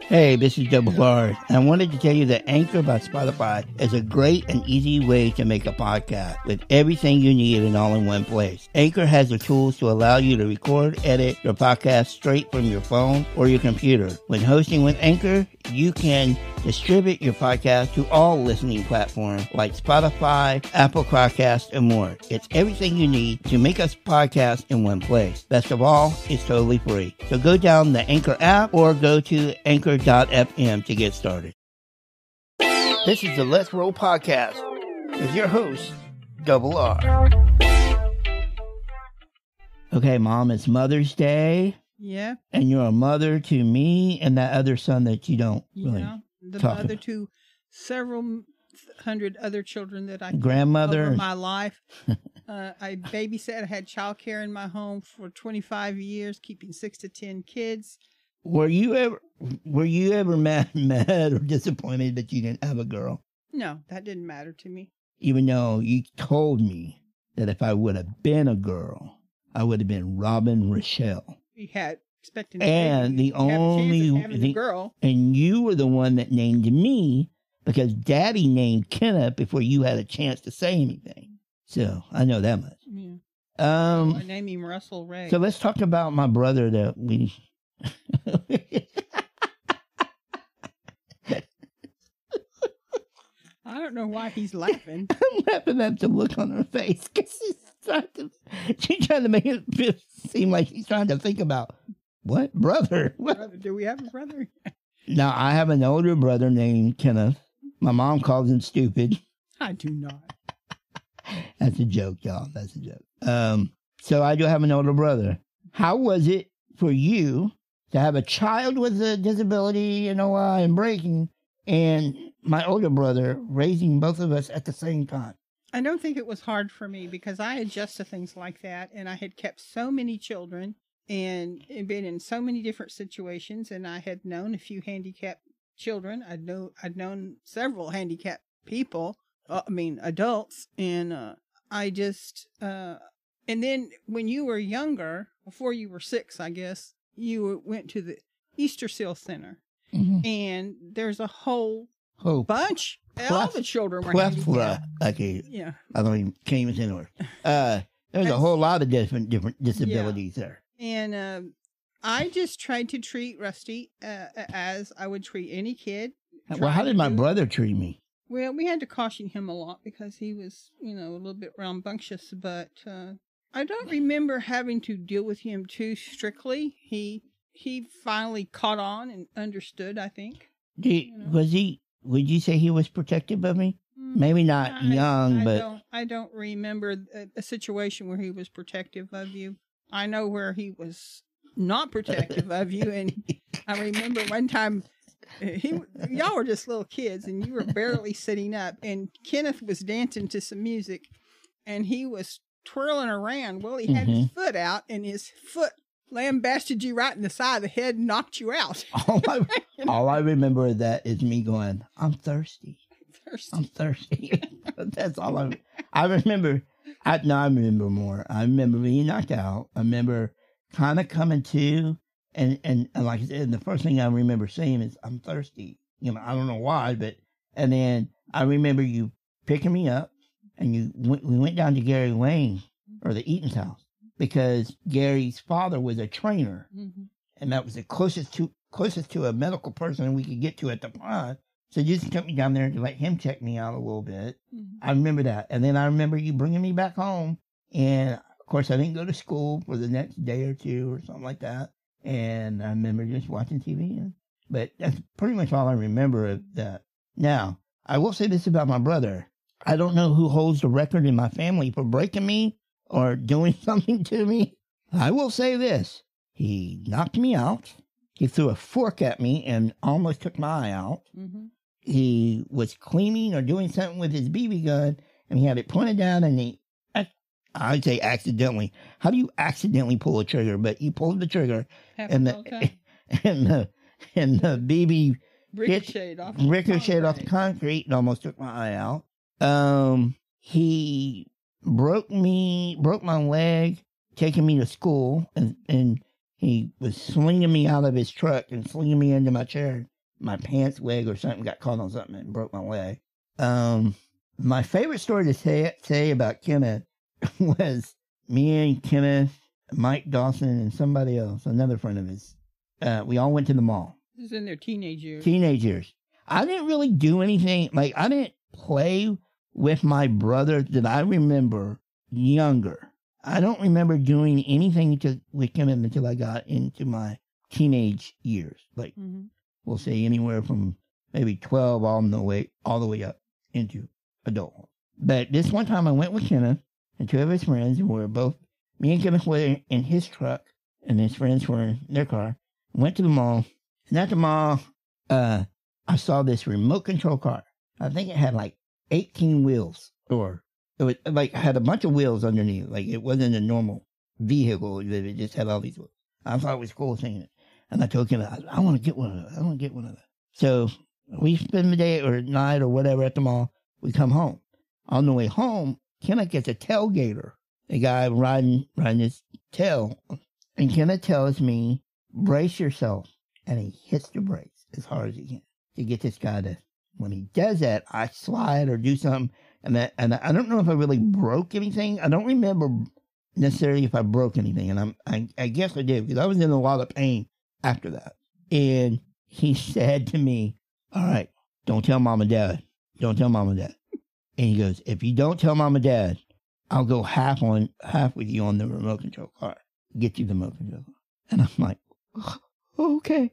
Hey, this is Double R. I wanted to tell you that Anchor by Spotify is a great and easy way to make a podcast with everything you need and all in one place. Anchor has the tools to allow you to record, edit your podcast straight from your phone or your computer. When hosting with Anchor, you can distribute your podcast to all listening platforms like Spotify, Apple Podcasts, and more. It's everything you need to make a podcast in one place. Best of all, it's totally free. So go down the Anchor app or go to anchor.fm to get started. This is the Let's Roll Podcast with your host, Double R. Okay, Mom, it's Mother's Day. Yeah. And you're a mother to me and that other son that you don't really the talk mother about. to several hundred other children that I Grandmother over my life. I babysat. I had childcare in my home for 25 years, keeping 6 to 10 kids. Were you ever mad or disappointed that you didn't have a girl? No, that didn't matter to me. Even though you told me that if I would have been a girl, I would have been Robin Rochelle. We had expecting And the only girl. And you were the one that named me because Daddy named Kenneth before you had a chance to say anything. So I know that much. Yeah. I named him Russell Ray. So let's talk about my brother that we. I don't know why he's laughing. I'm laughing at the look on her face because she's trying to make it seem like she's trying to think about what brother. Do we have a brother? Now I have an older brother named Kenneth. My mom calls him stupid. I do not. That's a joke, y'all. That's a joke. So I do have an older brother. How was it for you to have a child with a disability, and breaking, and my older brother raising both of us at the same time? I don't think it was hard for me because I adjust to things like that, and I had kept so many children and been in so many different situations, and I had known a few handicapped children. I'd known several handicapped people, adults, and I just and then when you were younger, before you were 6, I guess, you went to the Easter Seal Center, and there's a whole bunch. All the children were handicapped. Yeah. I can't even say the word. There's a whole lot of different disabilities there. And I just tried to treat Rusty as I would treat any kid. Well, how did my brother treat me? Well, we had to caution him a lot because he was, a little bit rambunctious, but I don't remember having to deal with him too strictly. He finally caught on and understood, I think. Would you say he was protective of me? Maybe not young, but... I don't remember a situation where he was protective of you. I know where he was not protective of you, and I remember one time, y'all were just little kids, and you were barely sitting up, and Kenneth was dancing to some music, and he was twirling around. Well, he had his foot out, and his foot lambasted you right in the side of the head and knocked you out. All I remember of that is me going, I'm thirsty. I'm thirsty. That's all I remember. I remember more. I remember being knocked out. I remember kind of coming to, and like I said, the first thing I remember saying is, I'm thirsty. I don't know why, and then I remember you picking me up, and we went down to Gary Wayne, or the Eaton's house, because Gary's father was a trainer, and that was the closest to a medical person we could get to at the pond. So you just took me down there to let him check me out a little bit. I remember that. And then I remember you bringing me back home. And, of course, I didn't go to school for the next day or two or something like that. And I remember just watching TV. But that's pretty much all I remember of that. Now, I will say this about my brother. I don't know who holds the record in my family for breaking me or doing something to me. I will say this. He knocked me out. He threw a fork at me and almost took my eye out. He was cleaning or doing something with his BB gun, and he had it pointed down, and I'd say accidentally. How do you accidentally pull a trigger? But he pulled the trigger, and the BB ricocheted off the concrete and almost took my eye out. He broke my leg, taking me to school, and he was slinging me out of his truck and slinging me into my chair my pants leg or something got caught on something and broke my leg. My favorite story to say about Kenneth was me and Kenneth, Mike Dawson, and somebody else, another friend of his. We all went to the mall. This is in their teenage years. Teenage years. I didn't really do anything. Like, I didn't play with my brother that I remember younger. I don't remember doing anything with him until I got into my teenage years. Like, we'll say anywhere from maybe 12 all the way up into adulthood. But this one time I went with Kenneth and two of his friends, and me and Kenneth were in his truck, and his friends were in their car. Went to the mall, and at the mall, I saw this remote control car. I think it had like 18 wheels, or it was like had a bunch of wheels underneath. Like, it wasn't a normal vehicle; it just had all these wheels. I thought it was cool seeing it, and I told him, I want to get one of those. I want to get one of those. So we spend the day or night or whatever at the mall. We come home. On the way home, Kenneth gets a tailgater. A guy riding his tail, and Kenneth tells me, "Brace yourself," and he hits the brakes as hard as he can to get this guy to. When he does that, I slide or do something, and I don't know if I really broke anything. I don't remember necessarily if I broke anything, and I guess I did, because I was in a lot of pain after that. And he said to me, "All right, don't tell mom and dad. Don't tell mom and dad." And he goes, "If you don't tell mom and dad, I'll go half with you on the remote control car. Get you the remote control car." And I'm like, okay.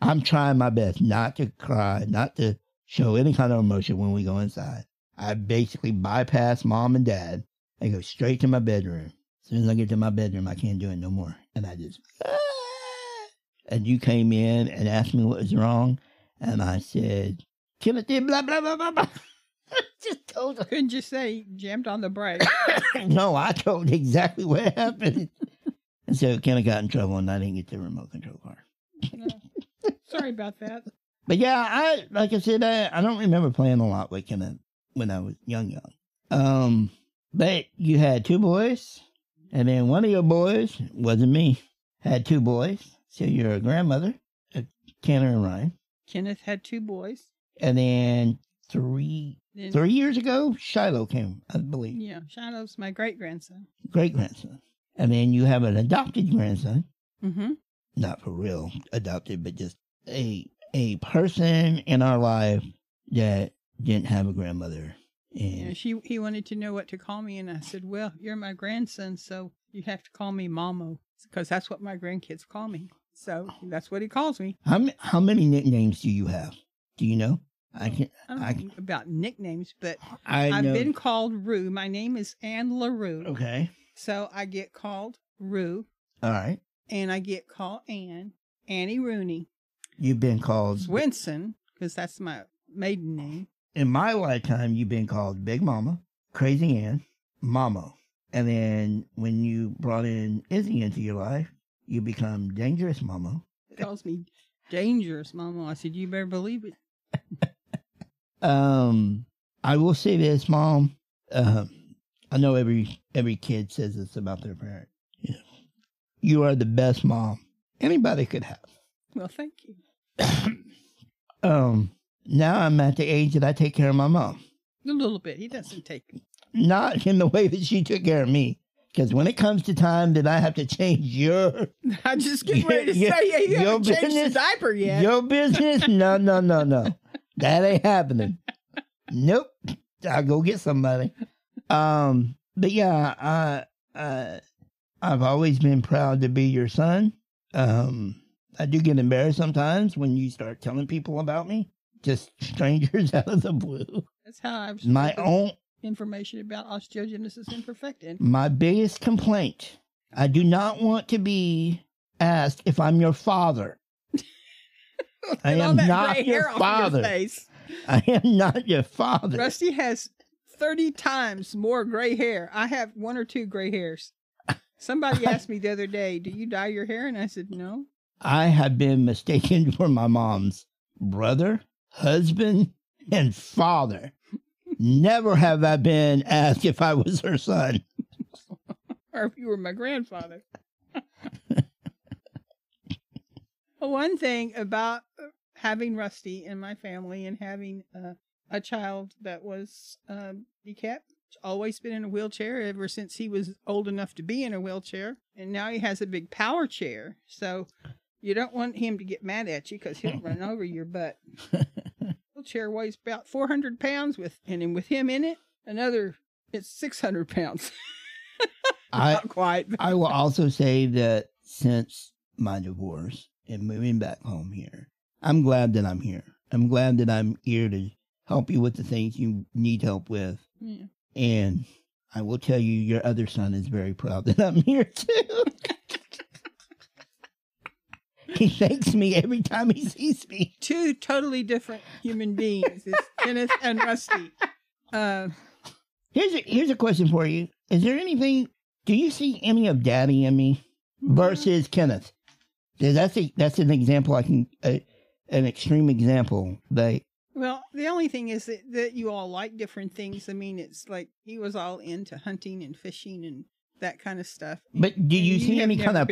I'm trying my best not to cry, not to show any kind of emotion when we go inside. I basically bypass mom and dad. I go straight to my bedroom. As soon as I get to my bedroom, I can't do it no more. And I just, and you came in and asked me what was wrong. And I said, Kenneth did blah, blah, blah, blah, blah. Just told her. Couldn't you say jammed on the brake? No, I told exactly what happened. And so Kenneth got in trouble, and I didn't get the remote control car. No. Sorry about that. But yeah, like I said, I don't remember playing a lot with Kenneth when I was young. But you had two boys, and then one of your boys, wasn't me, had two boys. So you're a grandmother, Tanner and Ryan. Kenneth had two boys. And then 3 years ago, Shiloh came, I believe. Yeah, Shiloh's my great-grandson. Great-grandson. And then you have an adopted grandson. Mm-hmm. Not for real adopted, but just a person in our life that didn't have a grandmother. And yeah, he wanted to know what to call me, and I said, "Well, you're my grandson, so you have to call me Mamo, because that's what my grandkids call me." So that's what he calls me. How many nicknames do you have? Do you know? I don't know about nicknames, but I've been called Rue. My name is Ann LaRue. Okay. So I get called Rue. All right. And I get called Annie Rooney. You've been called Swinson, because that's my maiden name. In my lifetime, you've been called Big Mama, Crazy Ann, Mama. And then when you brought in Izzy into your life, you become Dangerous Mama. He calls me Dangerous Mama. I said, you better believe it. I will say this, Mom. I know every kid says this about their parent. You know, you are the best mom anybody could have. Well, thank you. Now I'm at the age that I take care of my mom. A little bit. He doesn't take me. Not in the way that she took care of me. Because when it comes to time that I have to change your... I'm just getting ready to say, you haven't changed the diaper yet. Your business? No. That ain't happening. Nope. I'll go get somebody. But yeah, I've always been proud to be your son. I do get embarrassed sometimes when you start telling people about me. Just strangers out of the blue. That's how I've my own information about osteogenesis imperfecta. My biggest complaint, I do not want to be asked if I'm your father. I am not your father. I am not your father. Rusty has 30 times more gray hair. I have 1 or 2 gray hairs. Somebody asked me the other day, do you dye your hair? And I said, no. I have been mistaken for my mom's brother, husband, and father. Never have I been asked if I was her son. Or if you were my grandfather. One thing about having Rusty in my family and having a child that was handicapped. Always been in a wheelchair ever since he was old enough to be in a wheelchair. And now he has a big power chair. So you don't want him to get mad at you because he'll run over your butt. Wheelchair weighs about 400 pounds and with him in it, it's 600 pounds. Not quite. I will also say that since my divorce and moving back home here, I'm glad that I'm here. I'm glad that I'm here to help you with the things you need help with. Yeah. And I will tell you, your other son is very proud that I'm here too. He thanks me every time he sees me. Two totally different human beings. It's Kenneth and Rusty. Here's a question for you. Is there anything, do you see any of Daddy in me versus Kenneth? That's an example an extreme example. Well, the only thing is that you all like different things. I mean, it's like he was all into hunting and fishing and that kind of stuff. But do you see any kind of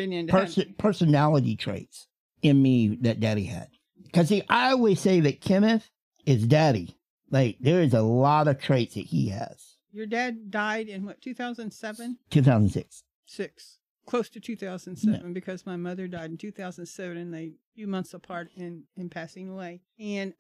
personality traits in me that Daddy had? Because see, I always say that Kenneth is Daddy. Like, there is a lot of traits that he has. Your dad died in what, 2007? 2006. Close to 2007, because my mother died in 2007, and they few months apart in passing away. And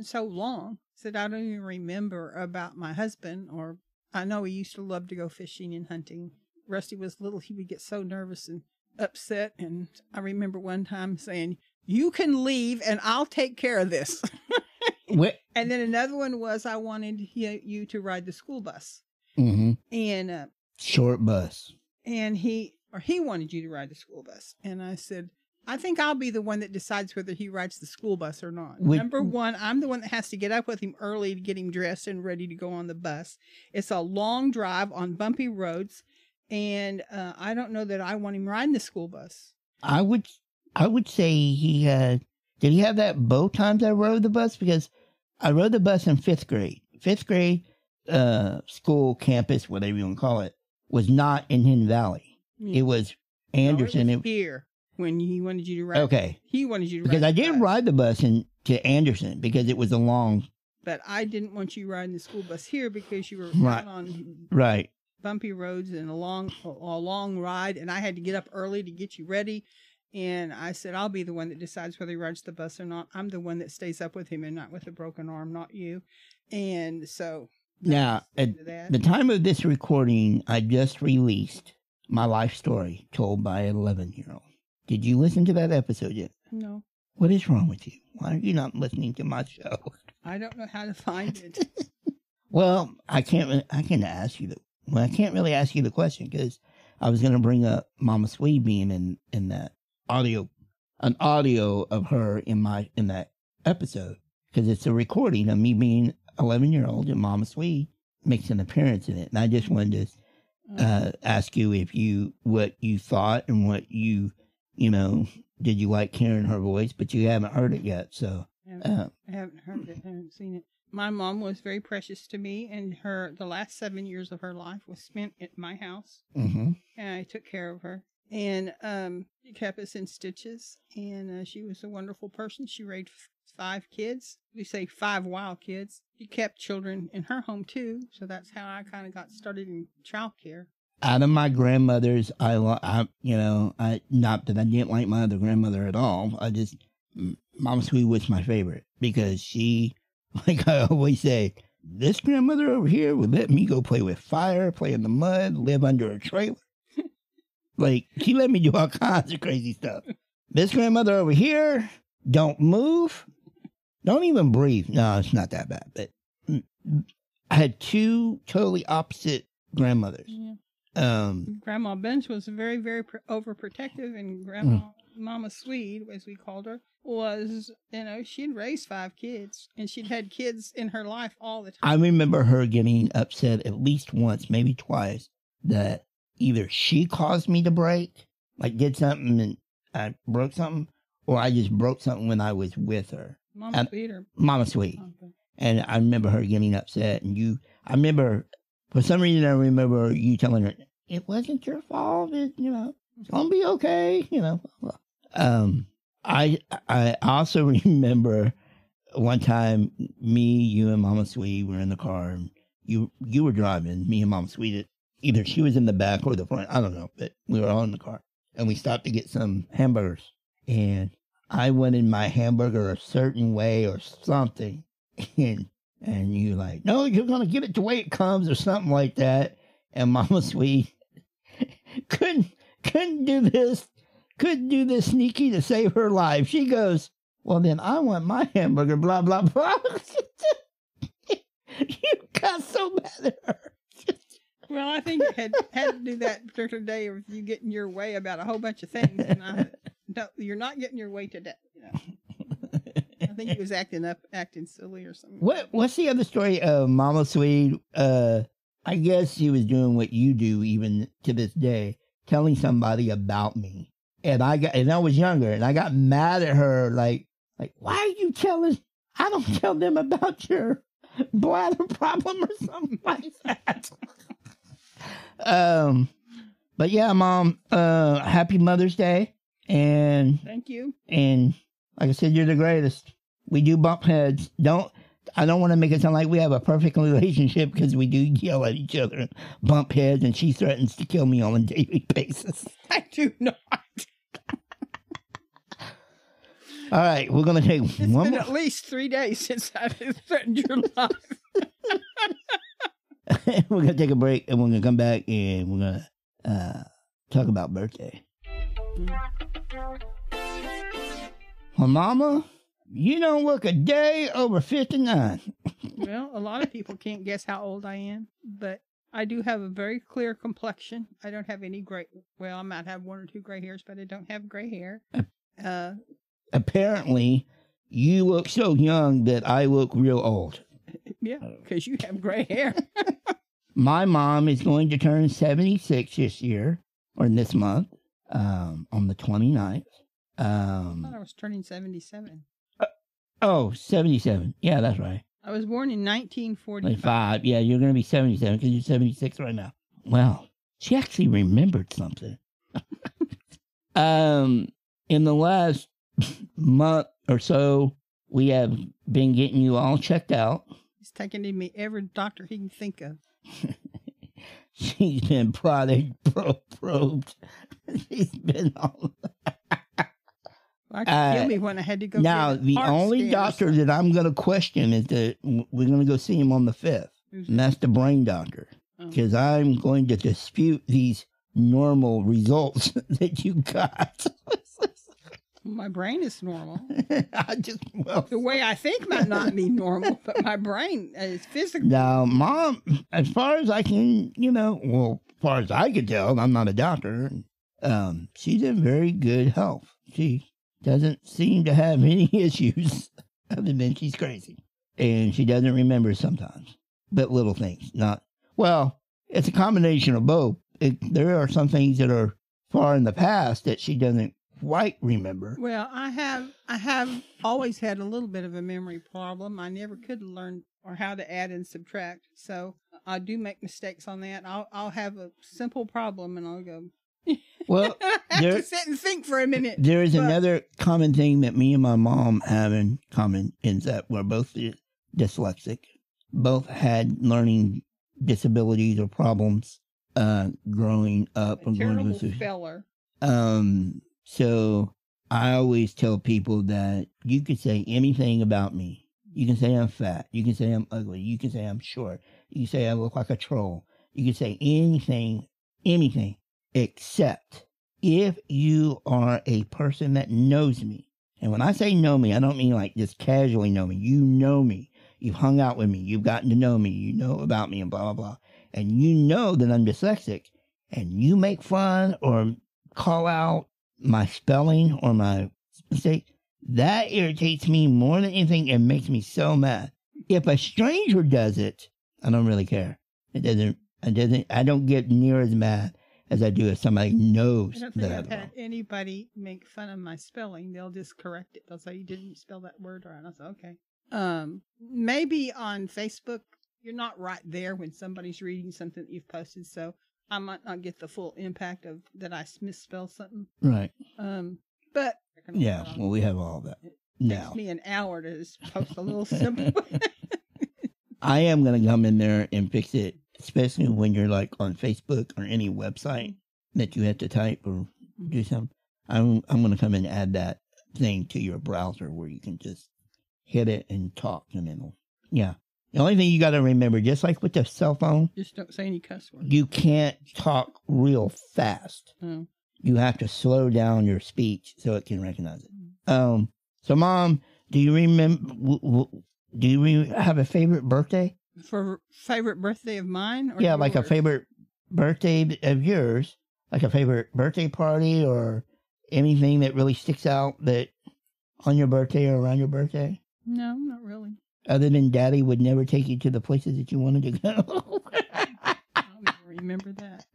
so long that I don't even remember about my husband. Or I know he used to love to go fishing and hunting. Rusty was little; he would get so nervous and upset. And I remember one time saying, "You can leave, and I'll take care of this." And then another one was, I wanted you to ride the school bus. Mm-hmm. And short bus. And he wanted you to ride the school bus. And I said, I think I'll be the one that decides whether he rides the school bus or not. Number one, I'm the one that has to get up with him early to get him dressed and ready to go on the bus. It's a long drive on bumpy roads. And I don't know that I want him riding the school bus. I would say did he have that both times I rode the bus? Because I rode the bus in 5th grade. 5th grade school, campus, whatever you want to call it, was not in Hidden Valley. Yeah. It was Anderson. No, it was here when he wanted you to ride. Okay. He wanted you to ride because I did ride the bus to Anderson because it was a long. But I didn't want you riding the school bus here because you were right on right bumpy roads and a long ride, and I had to get up early to get you ready. And I said, I'll be the one that decides whether he rides the bus or not. I'm the one that stays up with him and not with a broken arm, not you. And so... Now, at the time of this recording, I just released my life story told by an 11-year-old. Did you listen to that episode yet? No. What is wrong with you? Why are you not listening to my show? I don't know how to find it. Well, I can't really ask you the question because I was going to bring up Mama Swede being in that audio of her in that episode because it's a recording of me being 11-year-old and Mama Swede makes an appearance in it. And I just wanted to ask you what you thought and what did you like hearing her voice, but you haven't heard it yet. So I haven't heard it. I haven't seen it. My mom was very precious to me, and the last 7 years of her life was spent at my house. Mm-hmm. And I took care of her. And she kept us in stitches, and she was a wonderful person. She raised 5 kids. We say 5 wild kids. She kept children in her home too, so that's how I kind of got started in childcare. Out of my grandmothers, not that I didn't like my other grandmother at all. Mama Sweet was my favorite because she, like I always say, this grandmother over here would let me go play with fire, play in the mud, live under a trailer. Like, she let me do all kinds of crazy stuff. This grandmother over here, don't move. Don't even breathe. No, it's not that bad. But I had 2 totally opposite grandmothers. Yeah. Grandma Bench was very, very overprotective, and Mama Swede, as we called her, was, she'd raised 5 kids, and she'd had kids in her life all the time. I remember her getting upset at least once, maybe twice, that either she caused me to break, like did something and I broke something, or I just broke something when I was with her. Mama Sweet or? Mama Sweet. Okay. And I remember her getting upset, and for some reason I remember you telling her, it wasn't your fault, it's going to be okay, I also remember one time me, you, and Mama Sweet were in the car. And you were driving. Me and Mama Sweet. Either she was in the back or the front. I don't know, but we were all in the car, and we stopped to get some hamburgers. And I wanted my hamburger a certain way or something, and you like, no, you're gonna get it the way it comes or something like that. And Mama Sweet couldn't do this sneaky to save her life. She goes, well, then I want my hamburger, blah, blah, blah. You got so mad at her. Well, I think you had to do that particular day of you getting your way about a whole bunch of things. And no, you're not getting your way today. You know. I think he was acting silly or something. What's the other story of Mama Sweet? I guess she was doing what you do even to this day, telling somebody about me. And I was younger, and I got mad at her, like, why are you telling? I don't tell them about your bladder problem or something like that. But yeah, Mom, happy Mother's Day, and thank you. And like I said, you're the greatest. We do bump heads. I don't want to make it sound like we have a perfect relationship, because we do yell at each other and bump heads, and she threatens to kill me on a daily basis. I do not. All right, we're going to take it's one been more. At least 3 days since I threatened your life. We're going to take a break, and we're going to come back, and we're going to talk about birthday. Well, Mama, you don't look a day over 59. Well, a lot of people can't guess how old I am, but I do have a very clear complexion. I don't have any gray. Well, I might have 1 or 2 gray hairs, but I don't have gray hair. Apparently, you look so young that I look real old. Yeah, because you have gray hair. My mom is going to turn 76 this year, or this month, on the 29th. I thought I was turning 77. 77. Yeah, that's right. I was born in 1945. Yeah, you're going to be 77 because you're 76 right now. Well, she actually remembered something. In the last month or so, we have been getting you all checked out. He's taking me every doctor he can think of. She's been probed. She's been all... Well, I could kill me when I had to go. Now, the only doctor that I'm going to question is that we're going to go see him on the 5th. And that's the brain doctor. Because I'm going to dispute these normal results that you got. My brain is normal. The way I think might not be normal, but my brain is physical. Now, Mom, as far as I can, as far as I can tell, I'm not a doctor. She's in very good health. She doesn't seem to have any issues other than she's crazy. And she doesn't remember sometimes. But little things. It's a combination of both. There are some things that are far in the past that she doesn't quite remember. Well, I have always had a little bit of a memory problem. I never could learn or how to add and subtract. So I do make mistakes on that. I'll have a simple problem and I'll go... Well, I have to sit and think for a minute. There is another common thing that me and my mom have in common, is that we're both dyslexic. Both had learning disabilities or problems growing up. A terrible speller. So I always tell people that you can say anything about me. You can say I'm fat. You can say I'm ugly. You can say I'm short. You can say I look like a troll. You can say anything, except if you are a person that knows me. And when I say know me, I don't mean like just casually know me. You know me. You've hung out with me. You've gotten to know me. You know about me and blah, blah, blah. And you know that I'm dyslexic. And you make fun or call out my spelling or my mistake. That irritates me more than anything and makes me so mad. If a stranger does it, I don't really care. I don't get near as mad as I do if somebody knows I don't think I've had anybody make fun of my spelling. They'll just correct it. They'll say, you didn't spell that word right. I say, okay. Maybe on Facebook, you're not right there when somebody's reading something that you've posted, so I might not get the full impact of that I misspelled something. Right. But checking all Yeah, that. well, we have all that It now. takes me an hour to just post a little simple. I am going to come in there and fix it, especially when you're like on Facebook or any website that you have to type or do something. I'm going to come and add that thing to your browser where you can just hit it and talk, and it'll, yeah. The only thing you got to remember, just like with the cell phone, Just don't say any cuss words. you can't talk real fast. Oh. You have to slow down your speech so it can recognize it. So, Mom, do you remember? Do you have a favorite birthday? For favorite birthday of mine? Or Yeah, like a yours? favorite birthday of yours, like a favorite birthday party or anything that really sticks out that on your birthday or around your birthday? No, not really. Other than Daddy would never take you to the places that you wanted to go. I don't even remember that.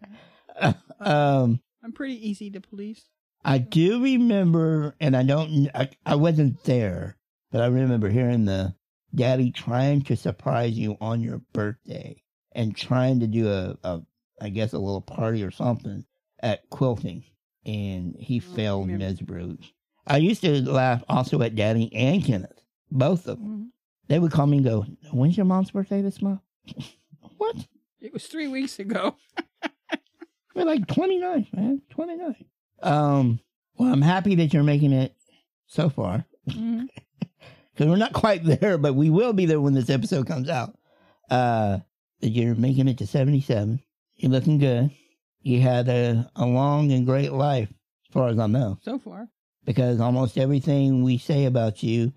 I'm pretty easy to please. I do remember, and I wasn't there, but I remember hearing the Daddy trying to surprise you on your birthday and trying to do I guess a little party or something at quilting, and he failed miserably. I used to laugh also at Daddy and Kenneth, both of them. Mm-hmm. They would call me and go, "When's your mom's birthday this month?" What? It was 3 weeks ago. We're like 29, man. 29. Well, I'm happy that you're making it so far. Mm-hmm. Because we're not quite there, but we will be there when this episode comes out. That you're making it to 77. You're looking good. You had a long and great life, as far as I know. So far. Because almost everything we say about you,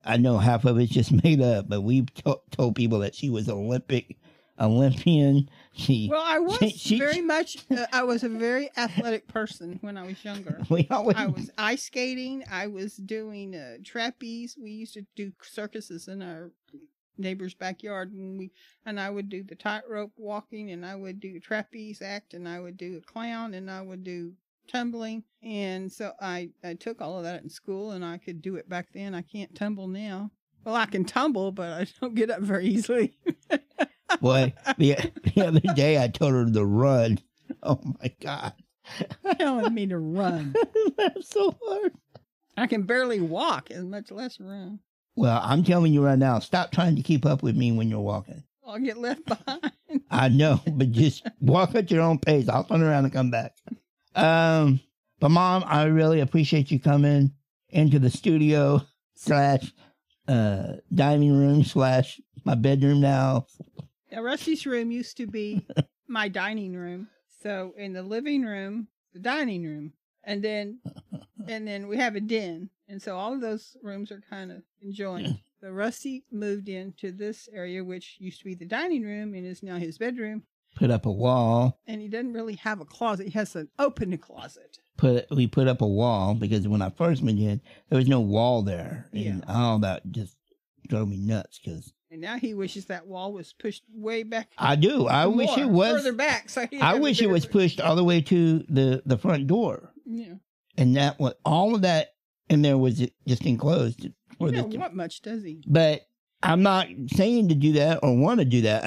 I know half of it's just made up, but we've told people that she was Olympian. Well, I was very much, I was a very athletic person when I was younger. I was ice skating. I was doing trapeze. We used to do circuses in our neighbor's backyard, and I would do the tightrope walking, and I would do a trapeze act, and I would do a clown, and I would do tumbling. And so I took all of that in school, and I could do it back then. I can't tumble now. Well, I can tumble, but I don't get up very easily. Boy, the other day I told her to run. Oh my God. Telling me to run. That's so hard. I can barely walk, as much less run. Well, I'm telling you right now, stop trying to keep up with me when you're walking. I'll get left behind. I know, but just walk at your own pace. I'll turn around and come back. But Mom, I really appreciate you coming into the studio / dining room / my bedroom now. Now, Rusty's room used to be my dining room. So in the living room, the dining room, and then we have a den. And so all of those rooms are kind of conjoined. So Rusty moved into this area, which used to be the dining room and is now his bedroom. Put up a wall. And he doesn't really have a closet. He has an open closet. We put up a wall because when I first moved in, there was no wall there. And all that just drove me nuts. And now he wishes that wall was pushed way back. I do. I wish it was further back. So I wish it was pushed all the way to the front door. Yeah. And that was all of that in there was just enclosed. He don't want much, does he? But I'm not saying to do that or want to do that.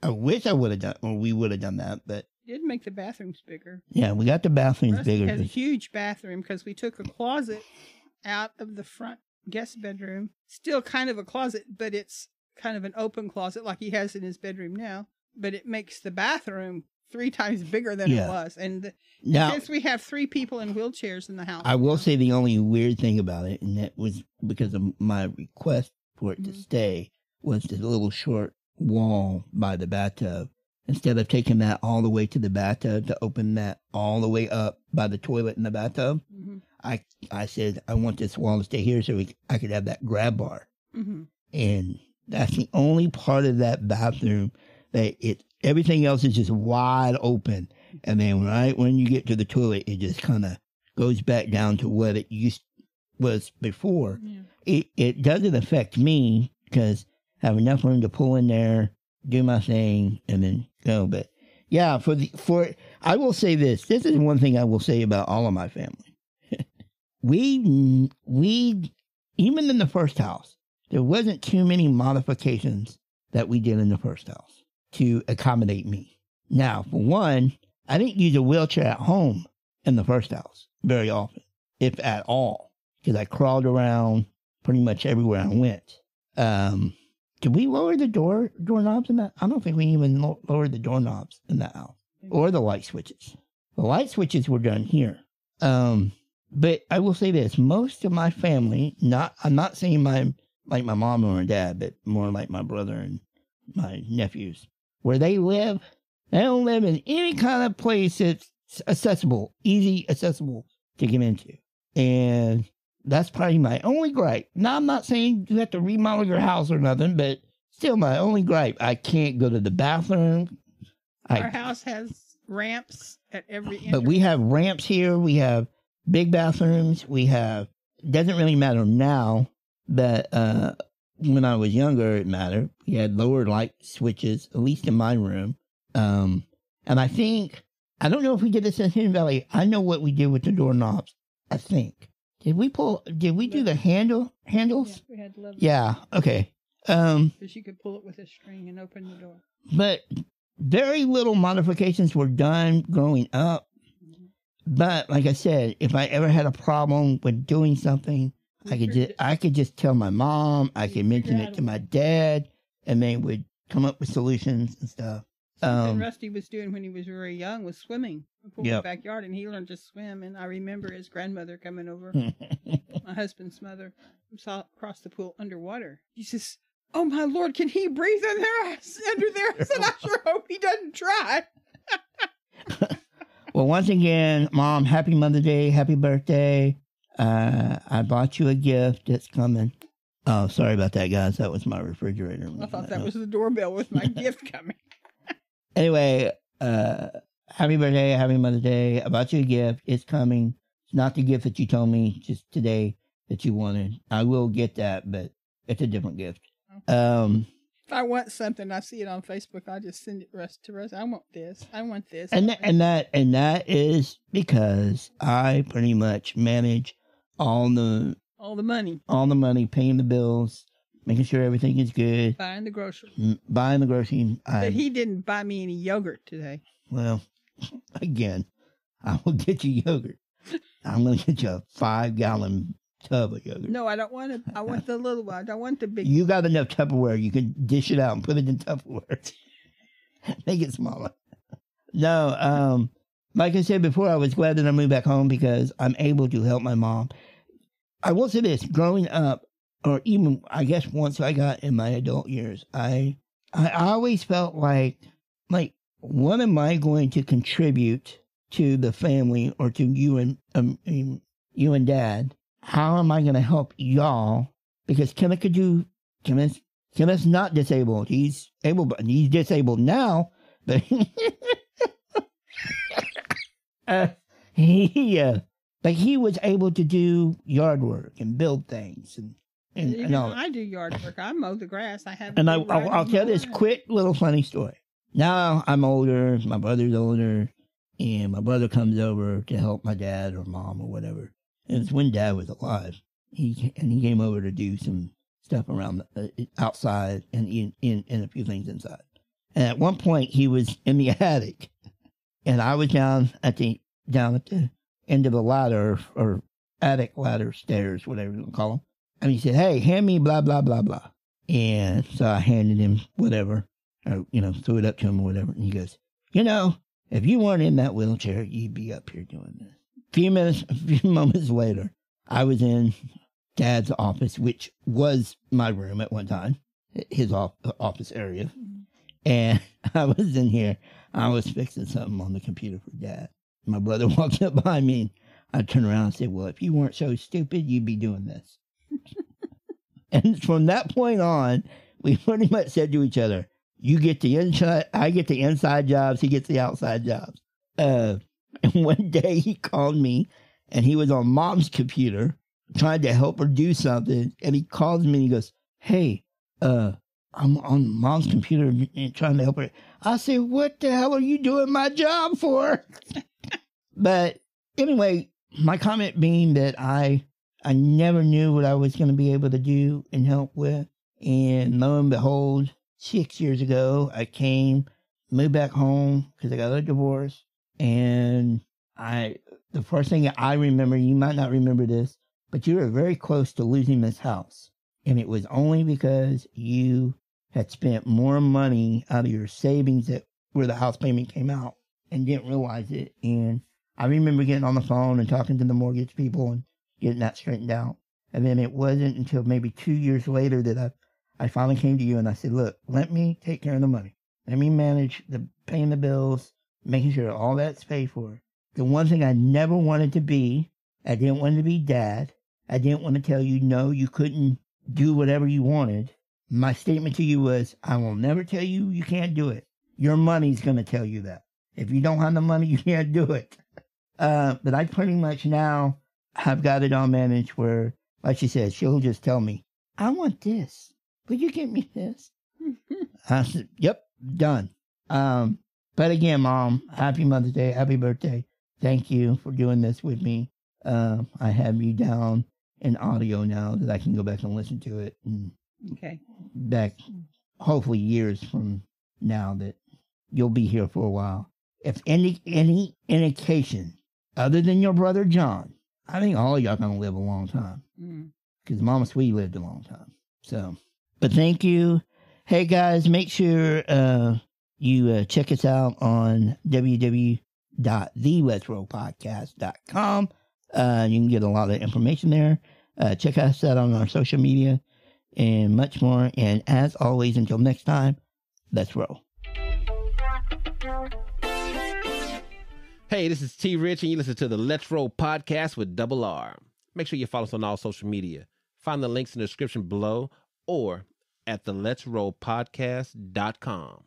I wish I would have done, or we would have done that. But did make the bathrooms bigger. Yeah, we got the bathrooms Rusty bigger. has a huge bathroom because we took a closet out of the front guest bedroom. Still kind of a closet, but it's kind of an open closet like he has in his bedroom now. But it makes the bathroom 3 times bigger than it was. And now, since we have 3 people in wheelchairs in the house. I will say the only weird thing about it, and that was because of my request for it to stay, was the little short wall by the bathtub. Instead of taking that all the way to the bathtub to open that all the way up by the toilet in the bathtub, I said, I want this wall to stay here so I could have that grab bar. And that's the only part of that bathroom that everything else is just wide open. And then right when you get to the toilet, it just kind of goes back down to what it was before. It doesn't affect me because I have enough room to pull in there, do my thing, and then go. But yeah, I will say this. This is one thing I will say about all of my family. we even in the first house, there wasn't too many modifications that we did in the first house to accommodate me. Now, for one, I didn't use a wheelchair at home in the first house very often, if at all. because I crawled around pretty much everywhere I went. Did we lower the doorknobs in that? I don't think we even lowered the doorknobs in that house or the light switches. The light switches were done here. But I will say this: most of my family, I'm not saying my mom or my dad, but more like my brother and my nephews, where they live, they don't live in any kind of place that's easy accessible to get into. And that's probably my only gripe. Now, I'm not saying you have to remodel your house or nothing, but still my only gripe. I can't go to the bathroom. Our house has ramps at every entrance. But we have ramps here. We have big bathrooms. It doesn't really matter now, but when I was younger, it mattered. We had lower light switches, at least in my room. And I don't know if we did this in Hidden Valley. I know what we did with the doorknobs, I think. Did we do the handles? Yeah, we had levers. Yeah, okay. Because you could pull it with a string and open the door. But very little modifications were done growing up. Mm-hmm. But like I said, if I ever had a problem with doing something, I could just tell my mom, I could mention it to my dad, and they would come up with solutions and stuff. Something Rusty was doing when he was very young was swimming. In the backyard, and he learned to swim. And I remember his grandmother coming over, my husband's mother, saw across the pool underwater. He says, "Oh my Lord, can he breathe under there?" I said, "I sure hope he doesn't try." Well, once again, Mom, happy Mother's Day, happy birthday. I bought you a gift that's coming. Oh, sorry about that, guys. That was my refrigerator. I thought that was the doorbell with my gift coming. Anyway, happy birthday, happy Mother's Day. I bought you a gift. It's coming. It's not the gift that you told me just today that you wanted. I will get that, but it's a different gift. Okay. If I want something, I see it on Facebook, I just send it to Russ. I want this. I want this. And that is because I pretty much manage all the money, paying the bills, making sure everything is good. Buying the groceries. But he didn't buy me any yogurt today. Well, again, I will get you yogurt. I'm going to get you a 5-gallon tub of yogurt. No, I don't want it. I want the little one. I don't want the big You got enough Tupperware. You can dish it out and put it in Tupperware. Make it smaller. No, like I said before, I was glad that I moved back home because I'm able to help my mom. I will say this, growing up, or even, I guess, once I got in my adult years, I always felt like, what am I going to contribute to the family or to you and Dad? How am I going to help y'all? Because Kenneth's not disabled. He's disabled now, but he was able to do yard work and build things and all. I do yard work. I mow the grass. I'll tell this quick little funny story. Now I'm older. My brother's older, and my brother comes over to help my dad or mom or whatever. And it's when Dad was alive. He came over to do some stuff around outside and in a few things inside. And at one point, he was in the attic, and I was down at the end of the ladder or attic ladder stairs, whatever you want to call them. And he said, "Hey, hand me blah blah blah blah." And so I handed him whatever, or threw it up to him or whatever. And he goes, "If you weren't in that wheelchair, you'd be up here doing this." A few moments later, I was in Dad's office, which was my room at one time, his office area. And I was in here. I was fixing something on the computer for Dad. My brother walked up behind me, and I turned around and said, "Well, if you weren't so stupid, you'd be doing this." And from that point on, we pretty much said to each other, "You get the inside, I get the inside jobs, he gets the outside jobs." And one day he called me, and he was on Mom's computer trying to help her do something. And he calls me and he goes, "Hey, I'm on Mom's computer and trying to help her." I said, "What the hell are you doing my job for?" But anyway, my comment being that I never knew what I was going to be able to do and help with. And lo and behold, 6 years ago, I moved back home because I got a divorce. And the first thing I remember, you might not remember this, but but you were very close to losing this house. And it was only because you had spent more money out of your savings that where the house payment came out and didn't realize it. And I remember getting on the phone and talking to the mortgage people and getting that straightened out. And then it wasn't until maybe 2 years later that I finally came to you and I said, look, let me take care of the money. Let me manage the paying the bills, making sure all that's paid for. The one thing I never wanted to be, I didn't want to be dad. I didn't want to tell you, no, you couldn't do whatever you wanted. My statement to you was, I will never tell you you can't do it. Your money's going to tell you that. If you don't have the money, you can't do it. But I pretty much now have got it all managed where, like she said, she'll just tell me, I want this. Would you get me this? I said, yep, done. But again, Mom, happy Mother's Day, happy birthday. Thank you for doing this with me. I have you down in audio now that I can go back and listen to it. And Okay. back, hopefully years from now, that you'll be here for a while. If any indication other than your brother John, I think all of y'all gonna live a long time. Because Mama Sweet lived a long time. So, but thank you. Hey guys, make sure you check us out on www.theletsrollpodcast.com. You can get a lot of information there. Check us out on our social media and much more. And as always, until next time, let's roll. Hey, this is T. Rich, and you listen to the Let's Roll podcast with Double R. Make sure you follow us on all social media. Find the links in the description below or at theletsrollpodcast.com.